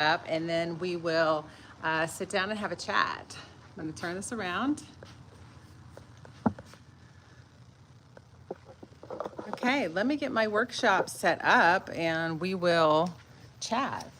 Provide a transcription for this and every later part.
up, and then we will sit down and have a chat. I'm going to turn this around. Okay, let me get my workshop set up and we will chat.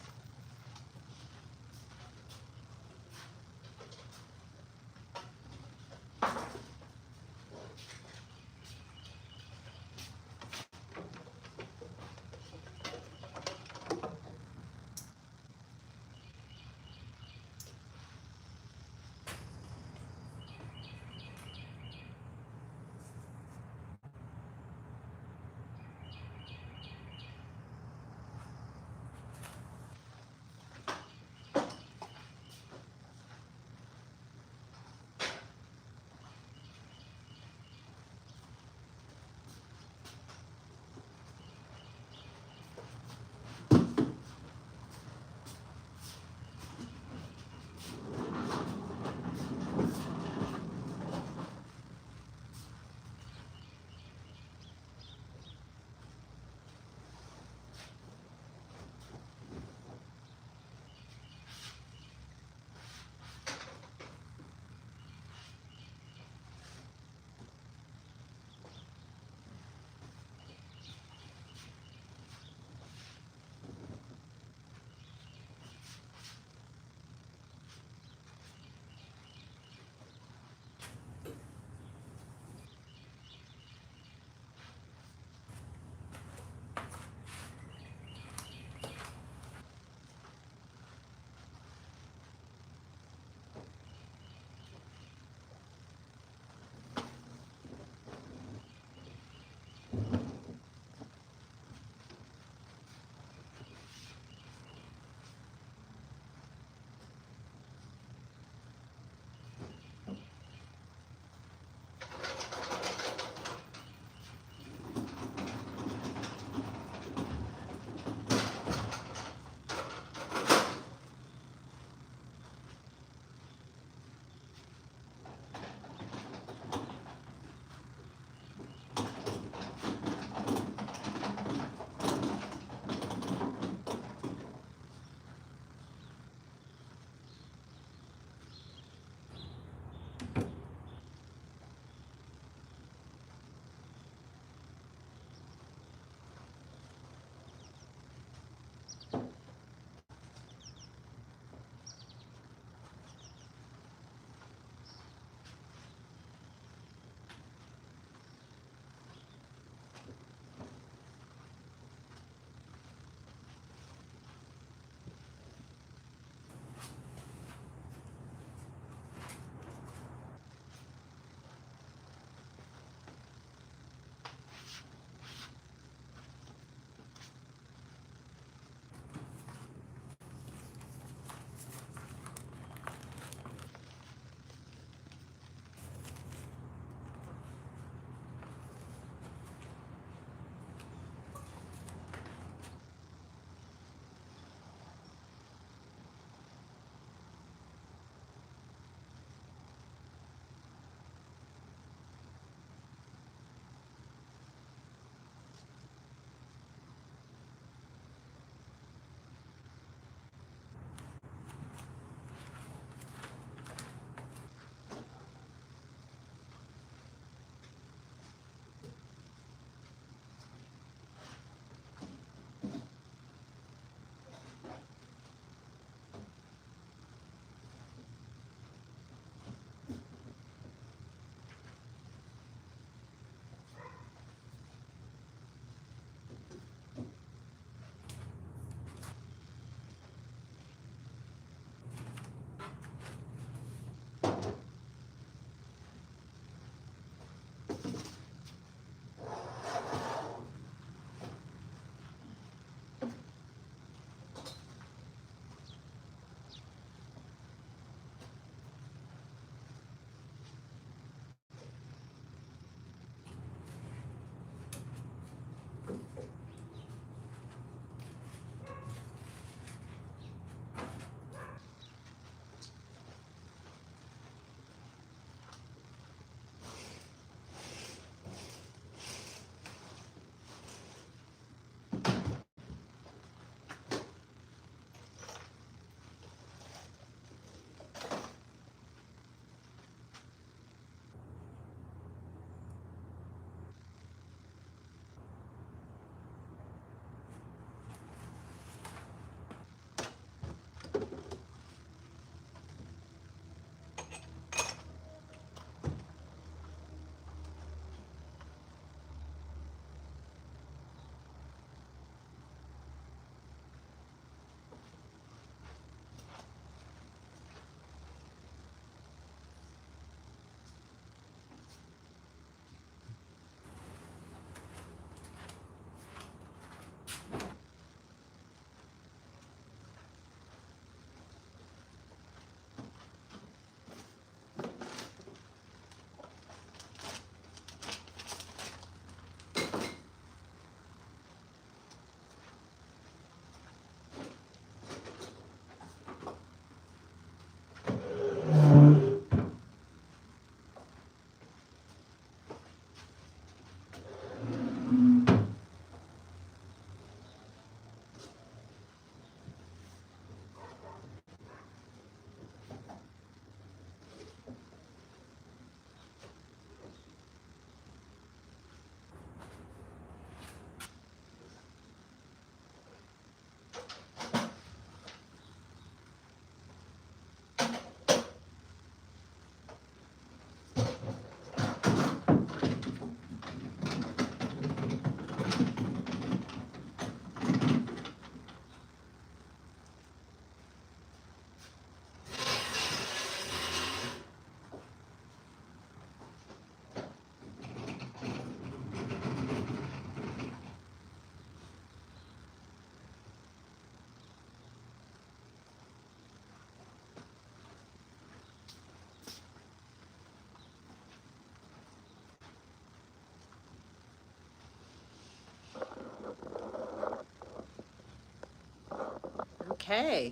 Okay,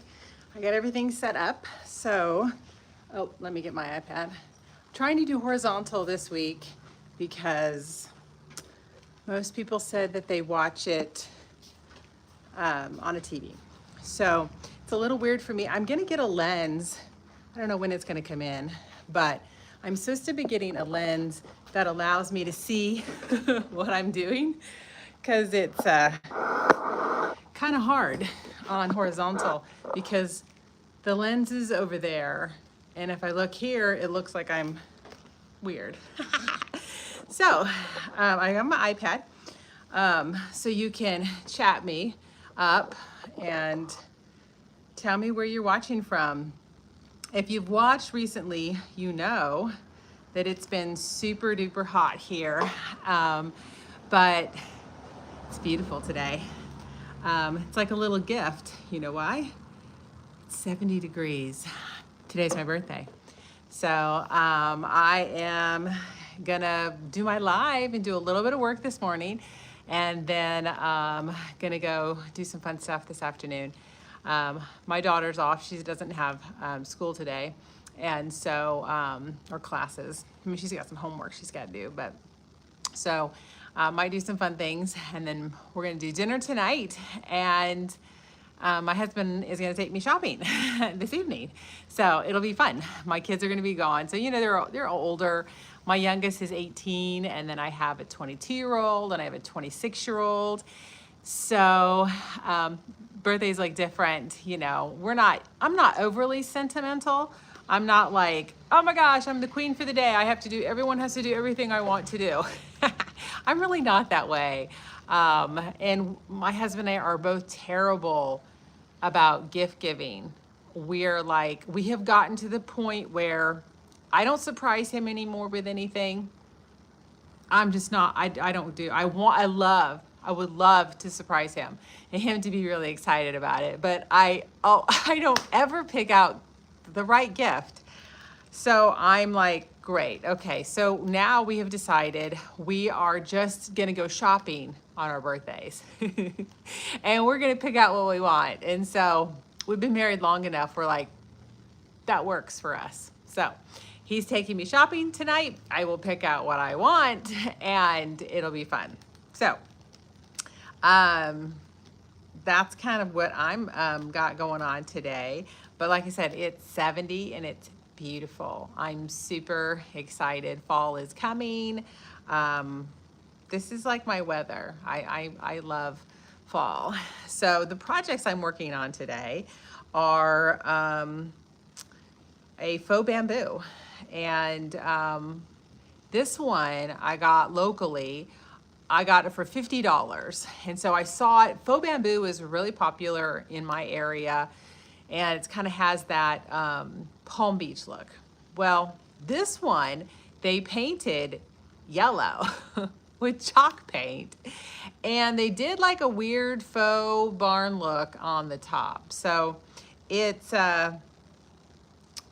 I got everything set up. So, oh, let me get my iPad. I'm trying to do horizontal this week because most people said that they watch it on a TV. So it's a little weird for me. I'm gonna get a lens. I don't know when it's gonna come in, but I'm supposed to be getting a lens that allows me to see what I'm doing, because it's kind of hard on horizontal because the lens is over there, and if I look here, it looks like I'm weird. So I have my iPad, so you can chat me up and tell me where you're watching from. If you've watched recently, you know that it's been super duper hot here, but it's beautiful today. It's like a little gift. You know why? It's 70 degrees. Today's my birthday. So I am gonna do my live and do a little bit of work this morning, and then gonna go do some fun stuff this afternoon. My daughter's off. She doesn't have school today, and so, or classes. I mean, she's got some homework she's got to do, but so might do some fun things, and then we're gonna do dinner tonight, and my husband is going to take me shopping this evening, so it'll be fun. My kids are going to be gone, so you know they're older. My youngest is 18, and then I have a 22-year-old, and I have a 26-year-old. So birthdays like different. You know, I'm not overly sentimental. I'm not like, oh my gosh, I'm the queen for the day. Everyone has to do everything I want to do. I'm really not that way. And my husband and I are both terrible about gift giving. We have gotten to the point where I don't surprise him anymore with anything. I'm just not, I don't do, I would love to surprise him and him to be really excited about it. But I don't ever pick out the right gift. So I'm like, great. Okay. So now we have decided we are just going to go shopping on our birthdays and we're going to pick out what we want. And so we've been married long enough. We're like, that works for us. So he's taking me shopping tonight. I will pick out what I want and it'll be fun. So, that's kind of what I'm got going on today. But like I said, it's 70 and it's beautiful. I'm super excited. Fall is coming. This is like my weather. I love fall. So the projects I'm working on today are a faux bamboo. And this one I got locally. I got it for $50. And so I saw it. Faux bamboo is really popular in my area, and it kind of has that Palm Beach look. Well, this one, they painted yellow with chalk paint, and they did like a weird faux barn look on the top. So it doesn't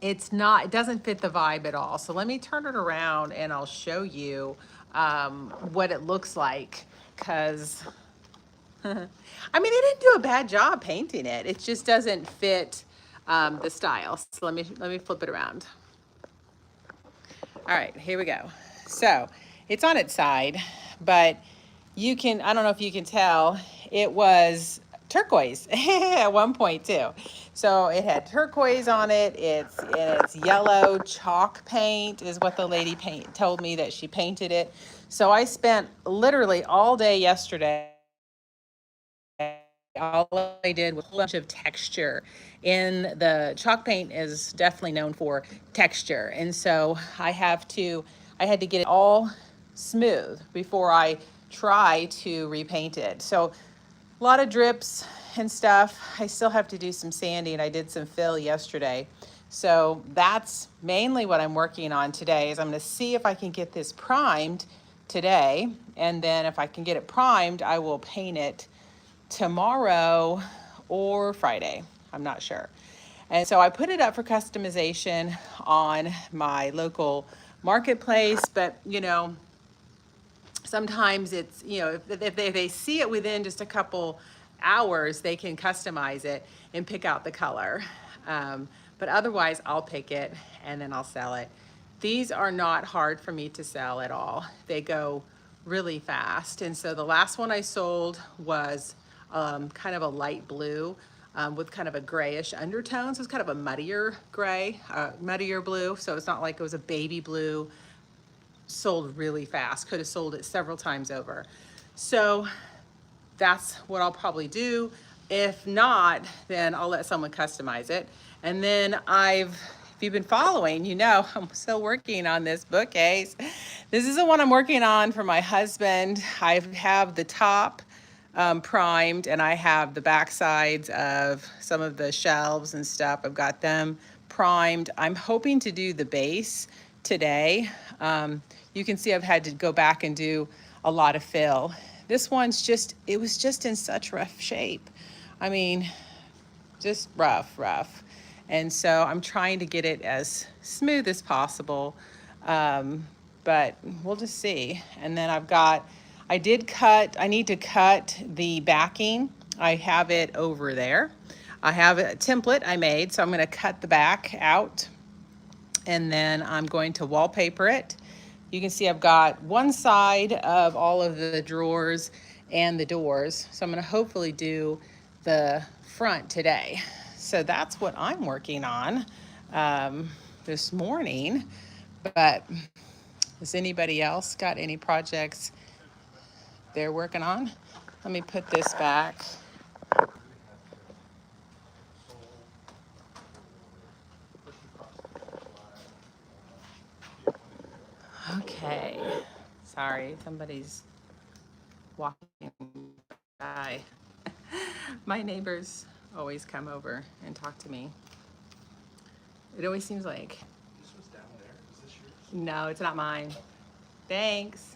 fit the vibe at all. So let me turn it around and I'll show you what it looks like, because I mean, they didn't do a bad job painting it. It just doesn't fit the style. So let me flip it around. All right, here we go. So it's on its side, but I don't know if you can tell, it was turquoise at one point too. So it had turquoise on it. It's yellow chalk paint is what the lady told me that she painted it. So I spent literally all day yesterday. All I did was a bunch of texture. The chalk paint is definitely known for texture. And so I had to get it all smooth before I try to repaint it. So a lot of drips and stuff. I still have to do some sanding. I did some fill yesterday. So that's mainly what I'm working on today, is I'm going to see if I can get this primed today. And then if I can get it primed, I will paint it tomorrow or Friday. I'm not sure. And so I put it up for customization on my local marketplace, but you know, sometimes it's, you know, if they see it within just a couple hours, they can customize it and pick out the color. But otherwise, I'll pick it and then I'll sell it. These are not hard for me to sell at all. They go really fast. And so the last one I sold was kind of a light blue with kind of a grayish undertone. So it's kind of a muddier gray, muddier blue. So it's not like it was a baby blue. Sold really fast. Could have sold it several times over. So that's what I'll probably do. If not, then I'll let someone customize it. And then if you've been following, you know I'm still working on this bookcase. This is the one I'm working on for my husband. I have the top primed, and I have the back sides of some of the shelves and stuff. I've got them primed. I'm hoping to do the base today. You can see I've had to go back and do a lot of fill. This one's it was just in such rough shape. I mean, just rough. And so I'm trying to get it as smooth as possible. But we'll just see. And then I need to cut the backing. I have it over there. I have a template I made, so I'm gonna cut the back out and then I'm going to wallpaper it. You can see I've got one side of all of the drawers and the doors. So I'm gonna hopefully do the front today. So that's what I'm working on this morning. But has anybody else got any projects they're working on? Let me put this back. Okay, sorry, somebody's walking by. My neighbors always come over and talk to me. It always seems like. This was down there. Is this yours? No, it's not mine. Thanks.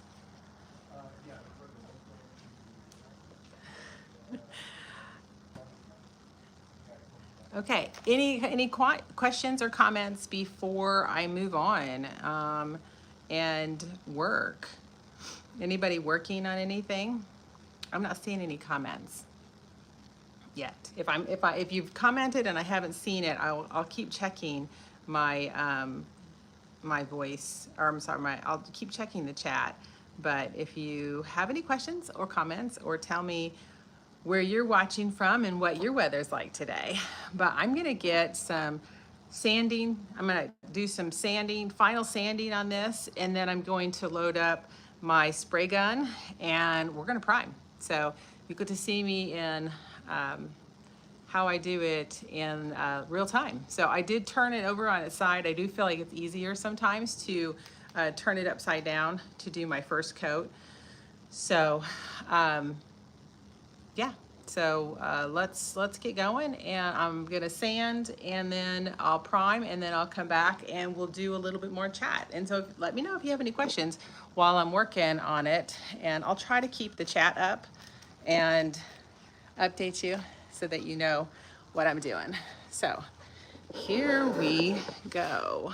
Yeah. Okay, any questions or comments before I move on and work? Anybody working on anything? I'm not seeing any comments yet. If you've commented and I haven't seen it, I'll keep checking my my voice, or I'm sorry, I'll keep checking the chat. But if you have any questions or comments, or tell me where you're watching from and what your weather's like today. But I'm gonna get some sanding. I'm gonna do some sanding, final sanding on this, and then I'm going to load up my spray gun and we're gonna prime. So you get to see me in how I do it in real time. So I did turn it over on its side. I do feel like it's easier sometimes to turn it upside down to do my first coat. So yeah, so let's get going, and I'm gonna sand and then I'll prime and then I'll come back and we'll do a little bit more chat. And so let me know if you have any questions while I'm working on it, and I'll try to keep the chat up and update you so that you know what I'm doing. So here we go.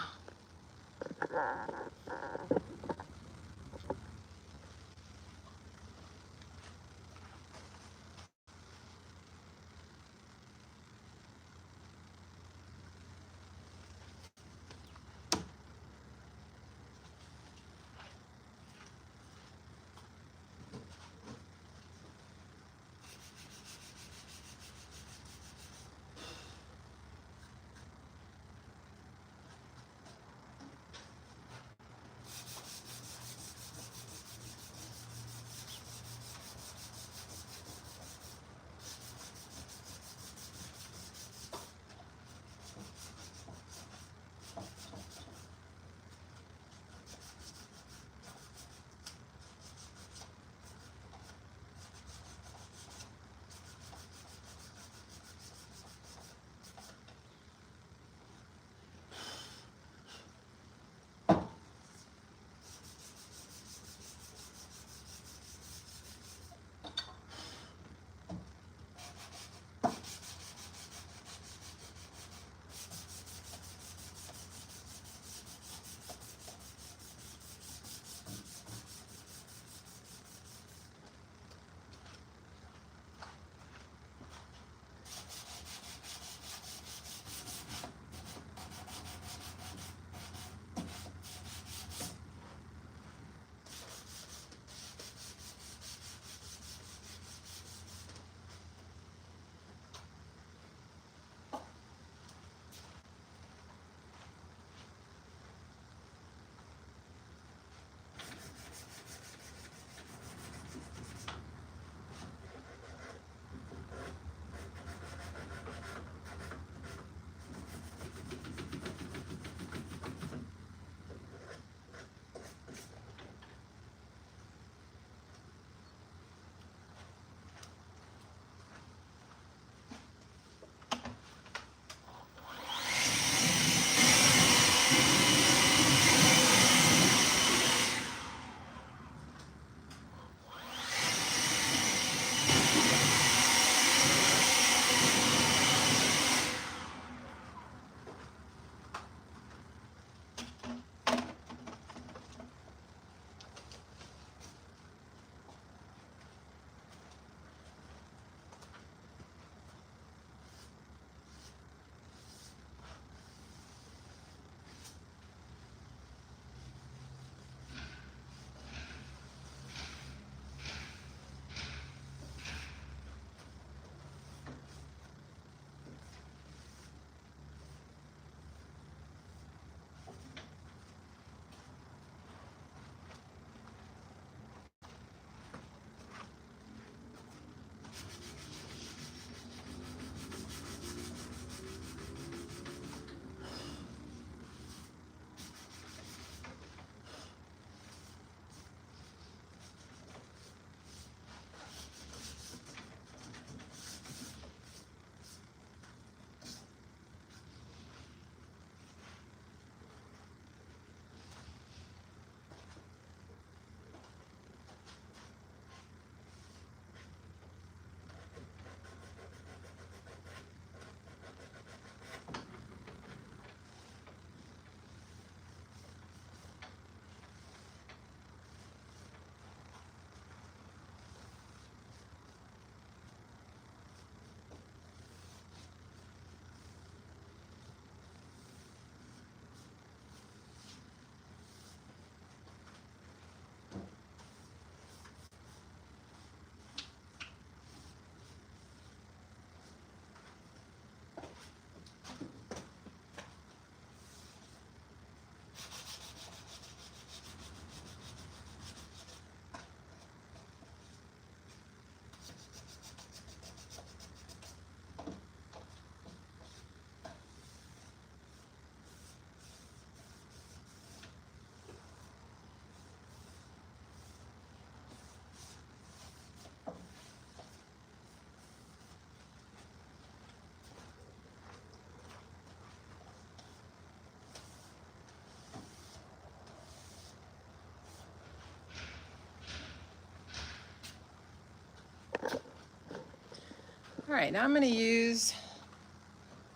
right, now I'm going to use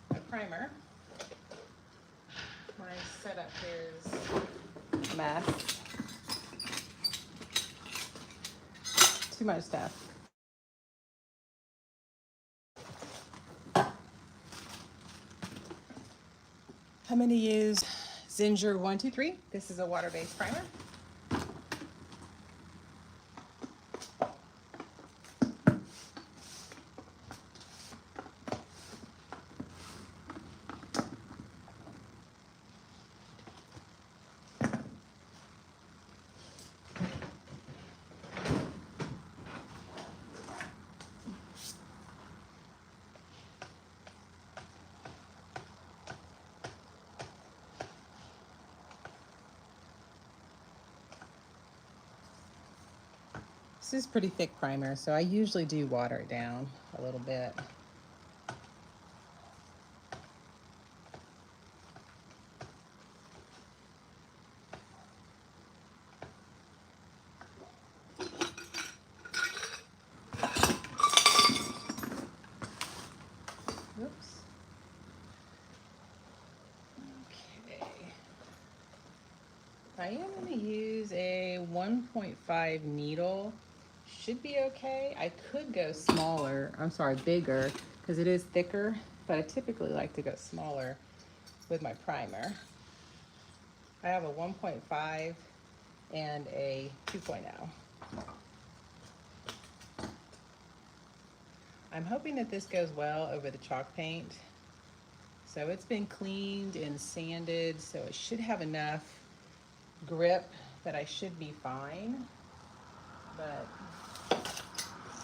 a primer. My setup here is a mess. Too much stuff. I'm going to use Zinger 123. This is a water-based primer. This is pretty thick primer, so I usually do water it down a little bit. Oops. Okay. I am going to use a 1.5 needle. Should be okay. I could go smaller, bigger, because it is thicker, but I typically like to go smaller with my primer. I have a 1.5 and a 2.0. I'm hoping that this goes well over the chalk paint. So it's been cleaned and sanded, so it should have enough grip that I should be fine. But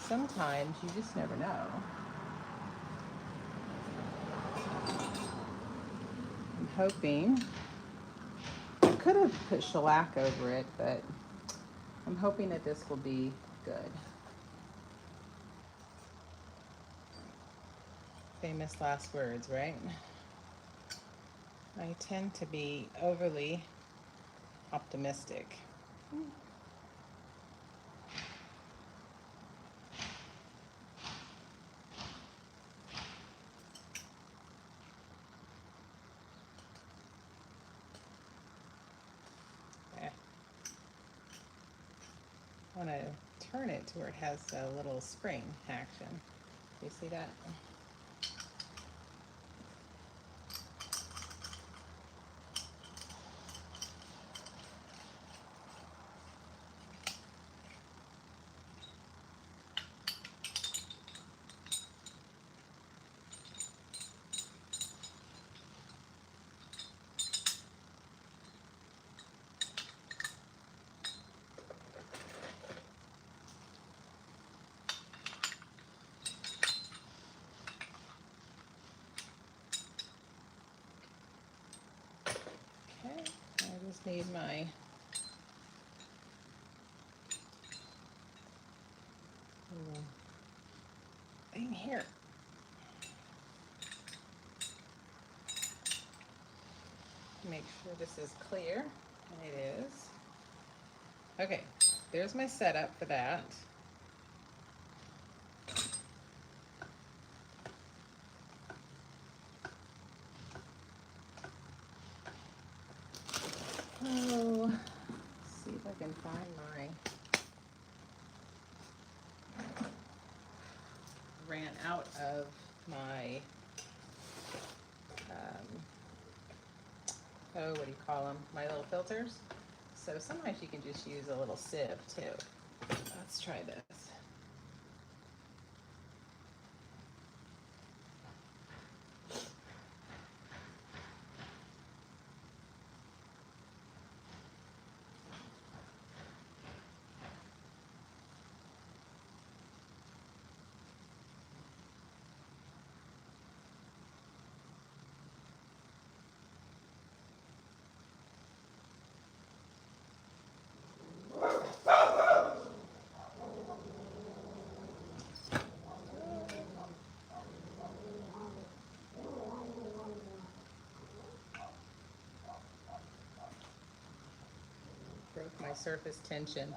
sometimes you just never know. I'm hoping, I could have put shellac over it, but I'm hoping that this will be good. Famous last words, right? I tend to be overly optimistic. I want to turn it to where it has a little spring action. Do you see that? Okay, I just need my little thing here. Make sure this is clear, and it is. Okay, there's my setup for that. Oh, let's see if I can find my, ran out of my, oh, what do you call them? My little filters. So sometimes you can just use a little sieve too. Let's try this. Broke my surface tension.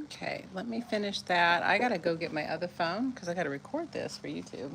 Okay, let me finish that. I gotta go get my other phone because I gotta record this for YouTube.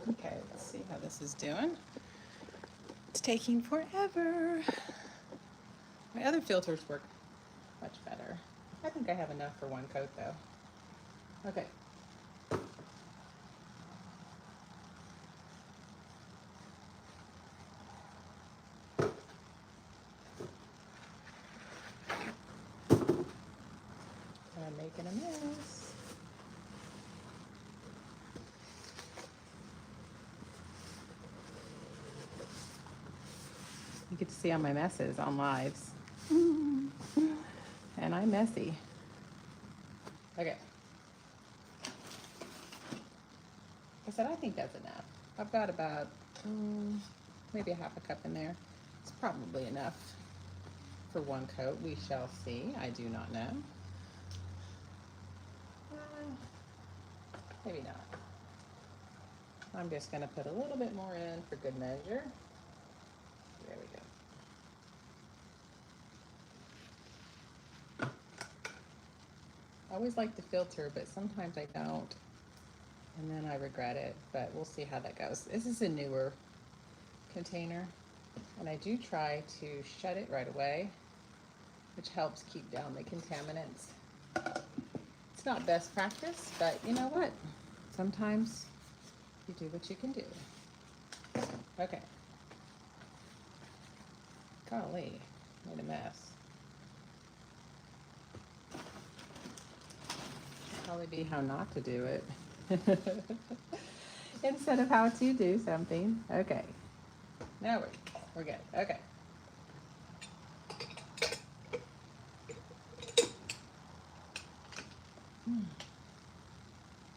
Okay, let's see how this is doing. It's taking forever. My other filters work much better. I think I have enough for one coat though. Okay. I'm making a mess. You get to see all my messes on lives. And I'm messy. Okay. I said, I think that's enough. I've got about maybe a half a cup in there. It's probably enough for one coat. We shall see. I do not know. Maybe not. I'm just going to put a little bit more in for good measure. There we go. I always like to filter, but sometimes I don't. And then I regret it, but we'll see how that goes. This is a newer container, and I do try to shut it right away, which helps keep down the contaminants. It's not best practice, but you know what? Sometimes you do what you can do. Okay. Golly, made a mess. Probably be how not to do it instead of how to do something. Okay. Now we're good. Okay.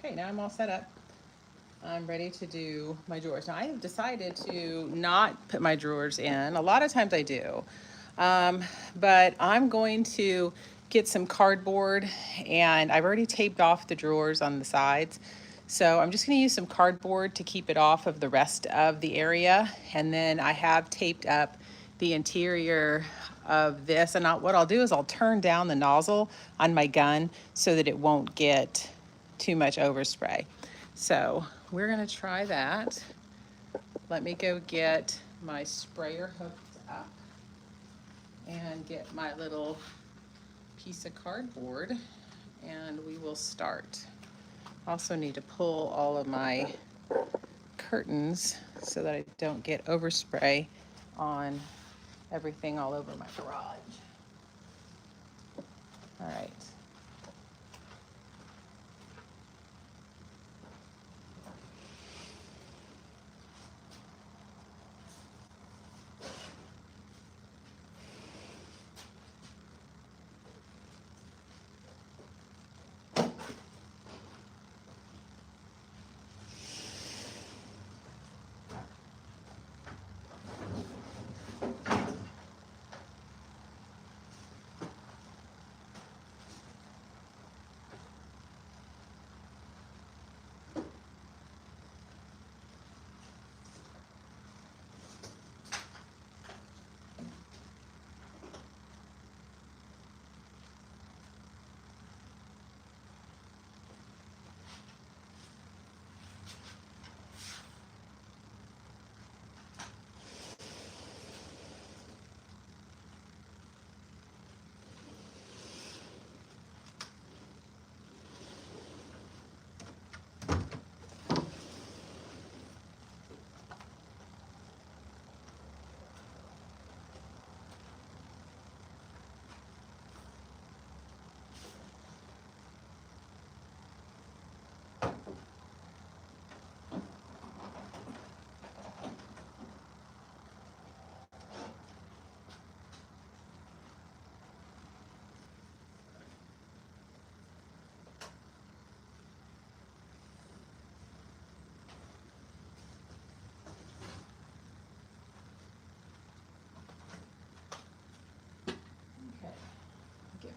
Okay, now I'm all set up. I'm ready to do my drawers. Now I have decided to not put my drawers in. A lot of times I do. But I'm going to get some cardboard, and I've already taped off the drawers on the sides. So I'm just gonna use some cardboard to keep it off of the rest of the area. And then I have taped up the interior of this. And what I'll do is I'll turn down the nozzle on my gun so that it won't get too much overspray. So we're gonna try that. Let me go get my sprayer hooked up and get my little piece of cardboard, and we will start. Also need to pull all of my curtains so that I don't get overspray on everything all over my garage. All right.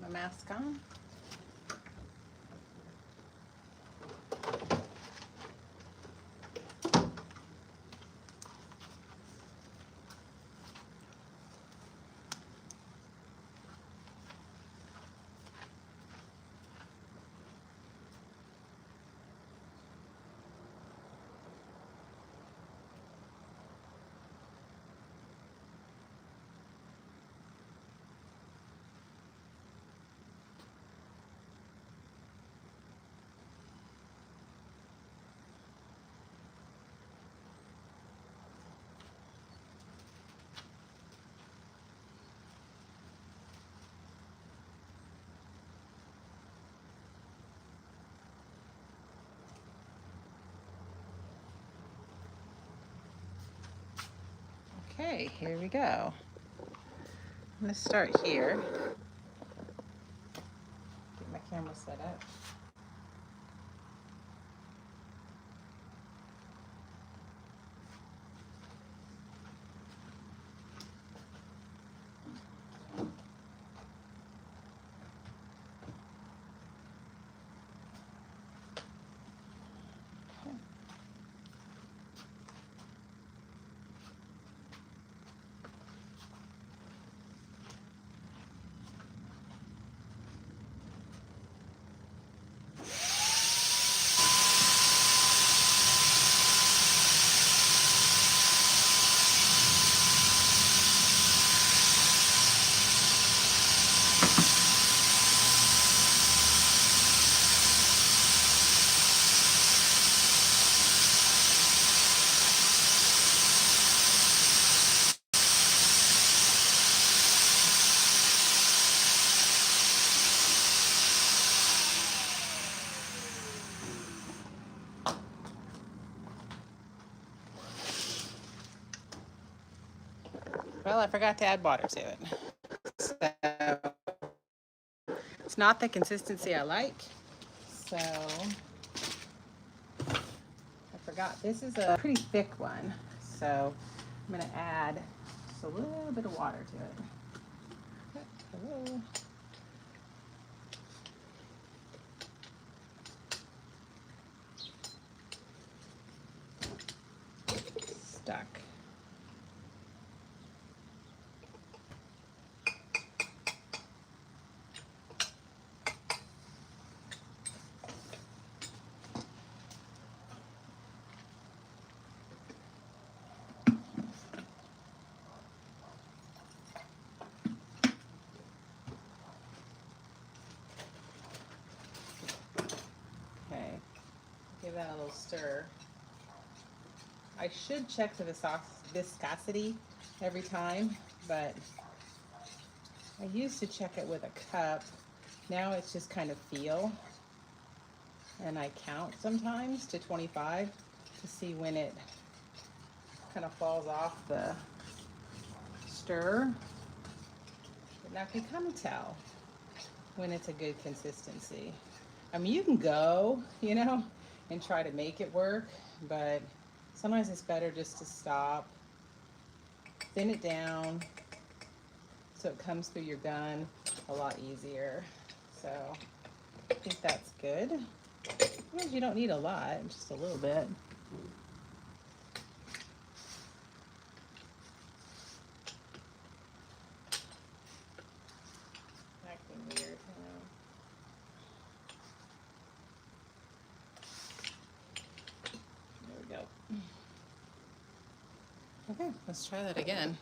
my mask on. Okay, here we go. I'm gonna start here. Get my camera set up. Well, I forgot to add water to it. So it's not the consistency I like. So I forgot. This is a pretty thick one. So I'm gonna add just a little bit of water to it. Hello. Stuck. Okay, give that a little stir. I should check the viscosity every time, but I used to check it with a cup. Now it's just kind of feel. And I count sometimes to 25 to see when it kind of falls off the stir. But now I can kind of tell when it's a good consistency. I mean, you can go, you know, and try to make it work, but sometimes it's better just to stop, thin it down, so it comes through your gun a lot easier. So I think that's good. Sometimes you don't need a lot, just a little bit. Acting weird, There we go. Okay, let's try that again.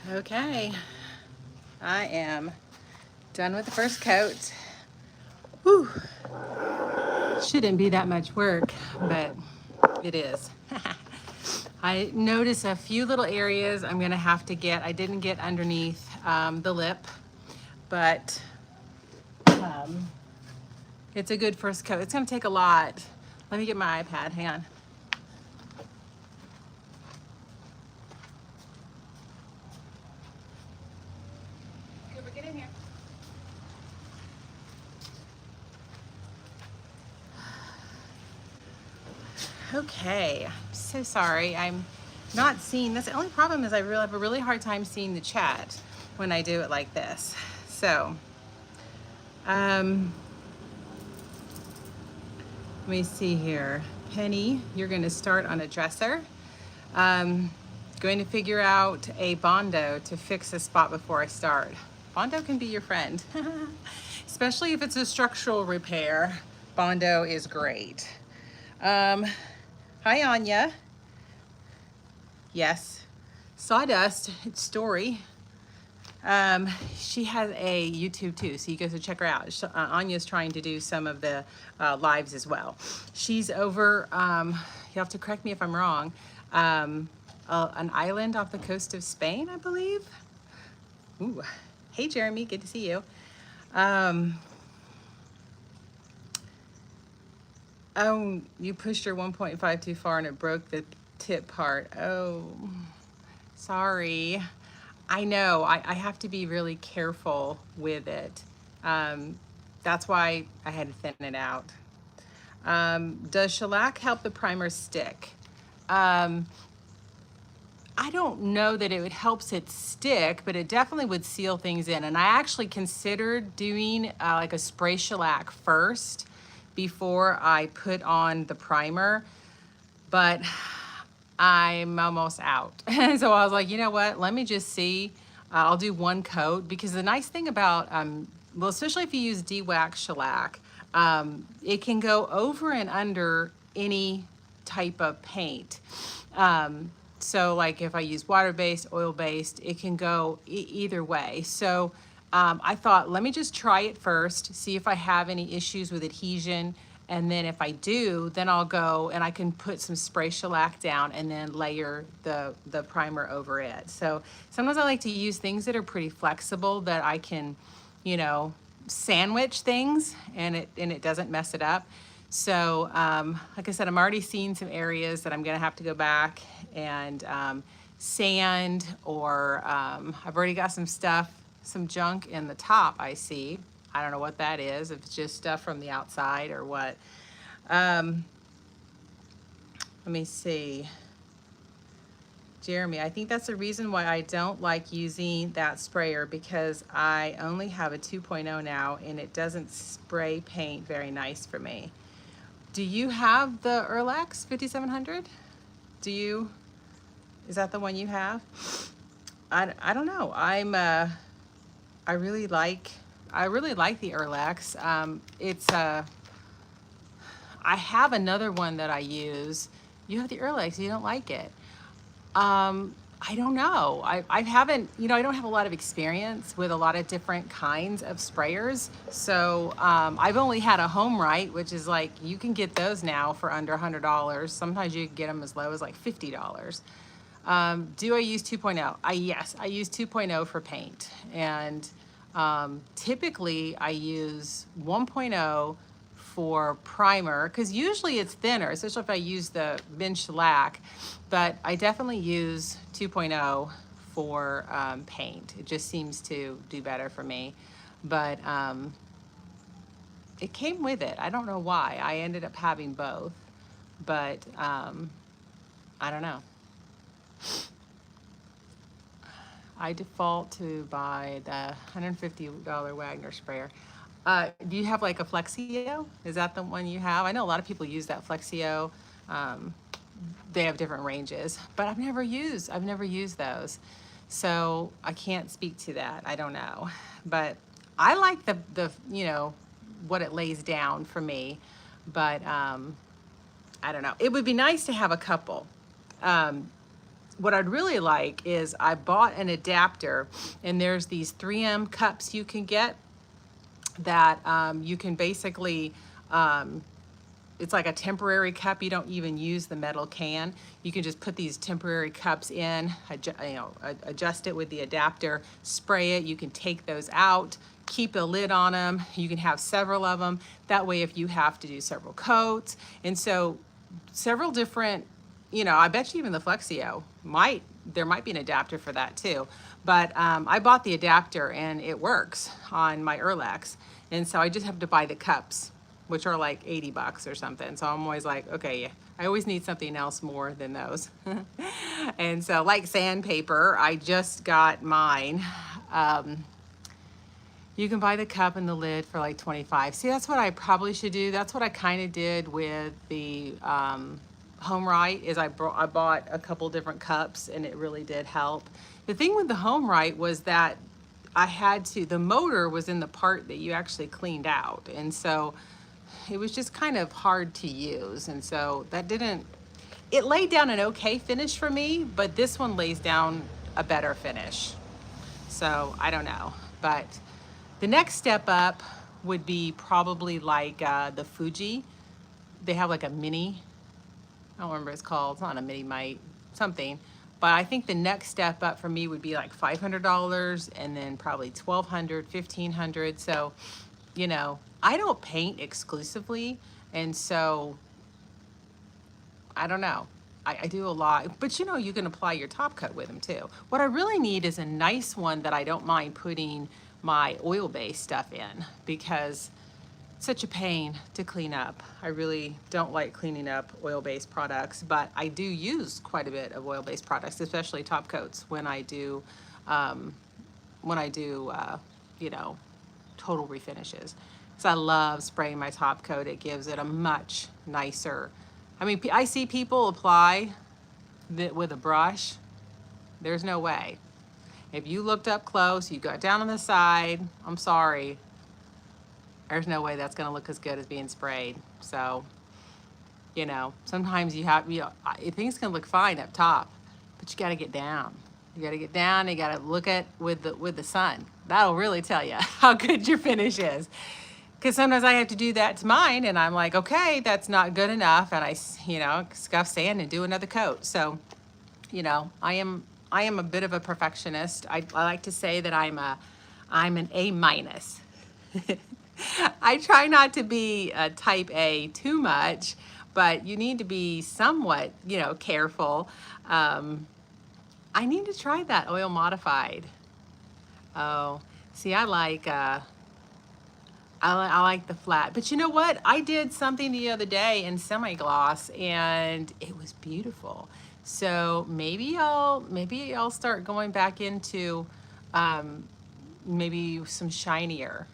Okay, I am done with the first coat. Whew. Shouldn't be that much work, but it is. I notice a few little areas I'm gonna have to get. I didn't get underneath the lip, but it's a good first coat. It's gonna take a lot. Let me get my iPad, hang on. Cooper, get in here. Okay, I'm so sorry. I'm not seeing, that's the only problem is I really have a really hard time seeing the chat when I do it like this. So, let me see here. Penny, you're gonna start on a dresser. Going to figure out a Bondo to fix a spot before I start. Bondo can be your friend, especially if it's a structural repair. Bondo is great. Hi, Anya. Yes. Sawdust, it's Story. She has a YouTube too, so you guys should check her out. Anya's trying to do some of the lives as well. She's over, you have to correct me if I'm wrong, an island off the coast of Spain, I believe. Ooh. Hey, Jeremy, good to see you. Oh, you pushed your 1.5 too far and it broke the tip part. Oh, sorry. I know, I have to be really careful with it. That's why I had to thin it out. Does shellac help the primer stick? I don't know that it would helps it stick, but it definitely would seal things in. And I actually considered doing like a spray shellac first before I put on the primer, but I'm almost out. So I was like, you know what, let me just see. I'll do one coat, because the nice thing about, well, especially if you use de-wax shellac, it can go over and under any type of paint. So like if I use water-based, oil-based, it can go either way. So I thought, let me just try it first, see if I have any issues with adhesion. And then if I do, then I'll go and I can put some spray shellac down and then layer the primer over it. So sometimes I like to use things that are pretty flexible, that I can, you know, sandwich things and it doesn't mess it up. So like I said, I'm already seeing some areas that I'm gonna have to go back and sand, or I've already got some stuff, some junk in the top I see. I don't know what that is, if it's just stuff from the outside or what. Let me see. Jeremy, I think that's the reason why I don't like using that sprayer, because I only have a 2.0 now and it doesn't spray paint very nice for me. Do you have the Erlex 5700? Do you, is that the one you have? I don't know. I really like the Erlex. I have another one that I use. You have the Erlex, you don't like it. I don't know. I haven't, you know, I don't have a lot of experience with a lot of different kinds of sprayers. So I've only had a Home Right, which is like, you can get those now for under $100. Sometimes you can get them as low as like $50. Do I use 2.0? Yes, I use 2.0 for paint. And typically I use 1.0 for primer, because usually it's thinner, especially if I use the bin shellac, but I definitely use 2.0 for paint. It just seems to do better for me. But it came with it. I don't know why. I ended up having both, but I don't know. I default to buy the $150 Wagner sprayer. Do you have like a Flexio? Is that the one you have? I know a lot of people use that Flexio. They have different ranges, but I've never used those. So I can't speak to that. I don't know. But I like the you know, what it lays down for me. But I don't know. It would be nice to have a couple. what I'd really like is I bought an adapter, and there's these 3M cups you can get that you can basically, it's like a temporary cup. You don't even use the metal can. You can just put these temporary cups in, adjust it with the adapter, spray it. You can take those out, keep a lid on them. You can have several of them. That way, if you have to do several coats, and so several different, I bet you even the Flexio there might be an adapter for that too. But I bought the adapter and it works on my Erlex. And so I just have to buy the cups, which are like 80 bucks or something. So I'm always like, okay, yeah, I always need something else more than those. And so like sandpaper, I just got mine. You can buy the cup and the lid for like 25. See, that's what I probably should do. That's what I kind of did with the Home Right, is I bought a couple different cups and it really did help. The thing with the Home Right was that the motor was in the part that you actually cleaned out. And so it was just kind of hard to use. And so it laid down an okay finish for me, but this one lays down a better finish. So I don't know, but the next step up would be probably like the Fuji. They have like a mini, I don't remember what it's called. It's not a mini mite, something. But I think the next step up for me would be like $500 and then probably $1,200, $1,500. So, I don't paint exclusively. And so, I don't know. I do a lot, but you can apply your top coat with them too. What I really need is a nice one that I don't mind putting my oil-based stuff in, because it's such a pain to clean up. I really don't like cleaning up oil-based products, but I do use quite a bit of oil-based products, especially top coats when I do total refinishes. Because I love spraying my top coat. It gives it a much nicer. I mean, I see people apply that with a brush. There's no way. If you looked up close, you got down on the side, I'm sorry, there's no way that's gonna look as good as being sprayed. So, sometimes things can look fine up top, but you gotta get down. You gotta get down, you gotta look at with the sun. That'll really tell you how good your finish is. Because sometimes I have to do that to mine, and I'm like, okay, that's not good enough, and I scuff sand and do another coat. So, I am a bit of a perfectionist. I like to say that I'm an A minus. I try not to be a type A too much, but you need to be somewhat, careful. I need to try that oil modified. Oh, see, I like the flat, but you know what? I did something the other day in semi-gloss and it was beautiful. So maybe I'll start going back into maybe some shinier.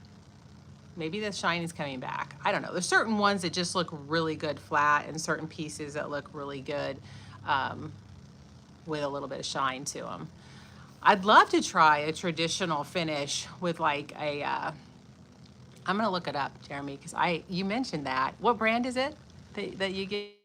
Maybe the shine is coming back. I don't know. There's certain ones that just look really good flat, and certain pieces that look really good with a little bit of shine to them. I'd love to try a traditional finish with like I'm gonna look it up, Jeremy, because you mentioned that. What brand is it that you get?